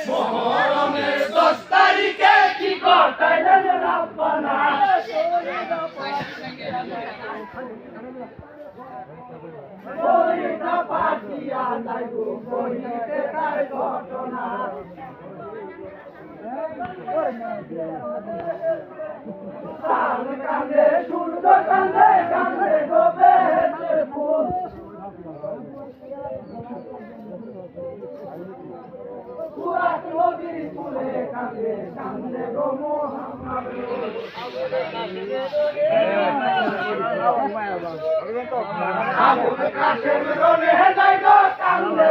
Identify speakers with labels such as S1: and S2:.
S1: মহরমের 10 তারিখে কি করতাইলেন রাব্বানা বলিটা পাঠিয়া যাইবো বলিতে তার ঘটনা কান্দে সূর্য কান্দে কান্দে গোবে ফুল পুরাত নদীর ফুলে কান্দে কান্দে গো মোহাম্মদ আবুল কাশেম রনে যাই গো কান্দে